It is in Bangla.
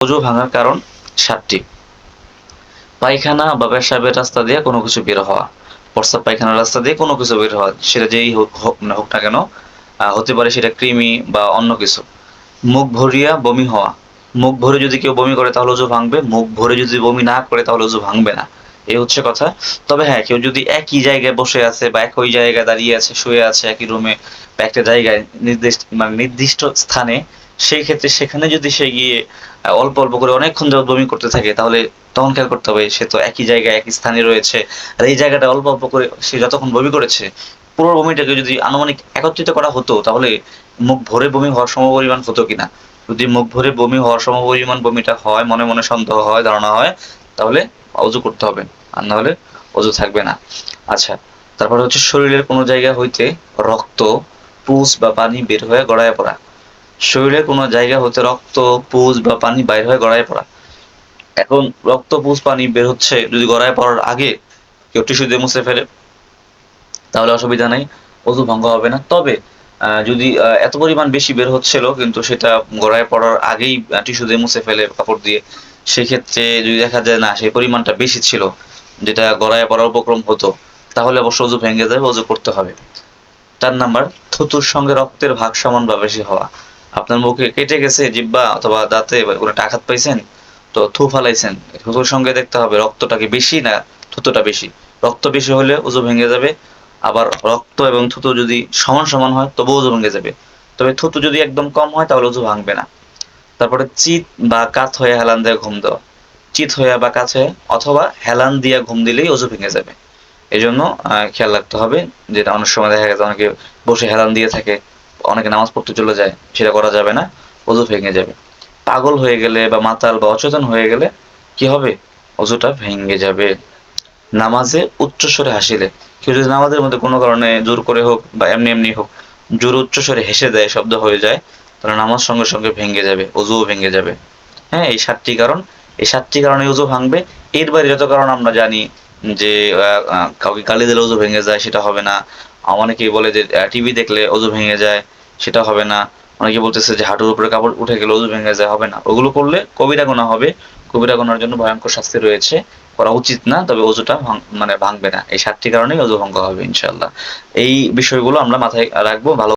অজু ভাঙার কারণ ৭টি। পায়খানা বা পেশাবের রাস্তা দিয়ে কোনো কিছু বের হওয়া, প্রস্রাব পায়খানার রাস্তা দিয়ে কোনো কিছু বের হওয়া, সেটা যেই হোক না কেন, হতে পারে সেটা কৃমি বা অন্য কিছু। মুখ ভরিয়া বমি হওয়া, মুখ ভরে যদি কেউ বমি করে তাহলে অজু ভাঙবে, মুখ ভরে যদি বমি না করে তাহলে অজু ভাঙবে না। এই হচ্ছে কথা। তবে হ্যাঁ, কেউ যদি একই জায়গায় বসে আছে বা একই জায়গায় দাঁড়িয়ে আছে, শুয়ে আছে একই রুমে বা একটা জায়গায় নির্দিষ্ট স্থানে, সেই ক্ষেত্রে সেখানে যদি সে গিয়ে অল্প অল্প করে অনেকক্ষণ যাবত বমি করতে থাকে, তাহলে তখন খেয়াল করতে হবে সে তো একই জায়গায় একই স্থানে রয়েছে, আর এই জায়গাটা অল্প অল্প করে সে যতক্ষণ বমি করেছে, পুরো বমিটাকে যদি আনুমানিক একত্রিত করা হতো তাহলে মুখ ভরে বমি হওয়ার সমপরিমাণ হতো কিনা। যদি মুখ ভরে বমি হওয়ার সমপরিমাণ বমিটা হয়, মনে মনে সন্দেহ হয়, ধারণা হয়, তাহলে অজু করতে হবে, আর না হলে অজু থাকবে না। আচ্ছা, তারপরে হচ্ছে শরীরের কোনো জায়গা হইতে রক্ত, পুজ বা পানি বের হয়ে গড়ায় পড়া। শরীরের কোনো জায়গা হতে রক্ত, পুজ বা পানি বাইর হয়ে গড়ায় পড়া। এখন রক্ত, পুজ, পানি বের হচ্ছে, যদি গড়ায় পড়ার আগে কেউ টিস্যু দিয়ে মুছে ফেলে তাহলে অসুবিধা নাই, অজু ভঙ্গ হবে না। তবে যদি এত পরিমাণ বেশি বের হচ্ছিল কিন্তু সেটা গড়ায় পড়ার আগেই টিস্যু দিয়ে মুছে ফেলে কাপড় দিয়ে, সেক্ষেত্রে যদি দেখা যায় না সেই পরিমাণটা বেশি ছিল, যেটা গড়ায় পড়ার উপক্রম হতো, তাহলে অবশ্য অজু ভেঙে যাবে, অজু করতে হবে। ৪ নাম্বার, থুতুর সঙ্গে রক্তের ভাগ সমান বা বেশি হওয়া। আপনার মুখে কেটে গেছে জিহ্বা অথবা দাঁতে বা কোনো একটা আঘাত পাইছেন, তো থু ফালাইছেন, থুতুর সঙ্গে দেখতে হবে রক্তটা কি বেশি না থুতুটা বেশি। রক্ত বেশি হলে অজু ভেঙে যাবে, আবার রক্ত এবং থুতু যদি সমান সমান হয় তবুও অজু ভেঙে যাবে। তবে থুতু যদি একদম কম হয় তাহলে অজু ভাঙবে না। তারপরে চিত বা কাত হয়ে হেলান দিয়ে ঘুম দেওয়া। চিত হয়ে বা কাত হয়ে অথবা হেলান দিয়ে ঘুম দিলেই অজু ভেঙে যাবে। এজন্য খেয়াল রাখতে হবে, যেটা অনেক সময় দেখা গেছে অনেকে বসে হেলান দিয়ে থাকে, অনেকে নামাজ পড়তে চলে যায়, সেটা করা যাবে না, অজু ভেঙে যাবে। পাগল হয়ে গেলে বা মাতাল বা অচেতন হয়ে গেলে কি হবে? অজুটা ভেঙে যাবে। নামাজে উচ্চস্বরে হাসিলে, কেউ যদি নামাজের মধ্যে কোনো কারণে জোর করে হোক বা এমনি এমনি হোক জোর উচ্চস্বরে হেসে দেয়, শব্দ হয়ে যায়, তাহলে নামাজ সঙ্গে সঙ্গে ভেঙে যাবে, অজুও ভেঙে যাবে। হ্যাঁ, এই ৭টি কারণ, এই ৭টি কারণে অজু ভাঙবে। এর বাইরে যত কারণ আমরা জানি, যে কাউকে গালি দিলে অজু ভেঙে যায়, সেটা হবে না। অনেকেই বলে যে টিভি দেখলে অজু ভেঙে যায়, সেটা হবে না। অনেকে বলতেছে যে হাঁটুর উপরে কাপড় উঠে গেলে অজু ভেঙে যায়, হবে না। ওগুলো করলে কবিরা গুনাহ হবে, কবিরা গুনার জন্য ভয়ঙ্কর শাস্তি রয়েছে, করা উচিত না। তবে অজুটা ভাঙবে না। এই ৭টি কারণেই অজু ভঙ্গ হবে ইনশাআল্লাহ। এই বিষয়গুলো আমরা মাথায় রাখবো, ভালো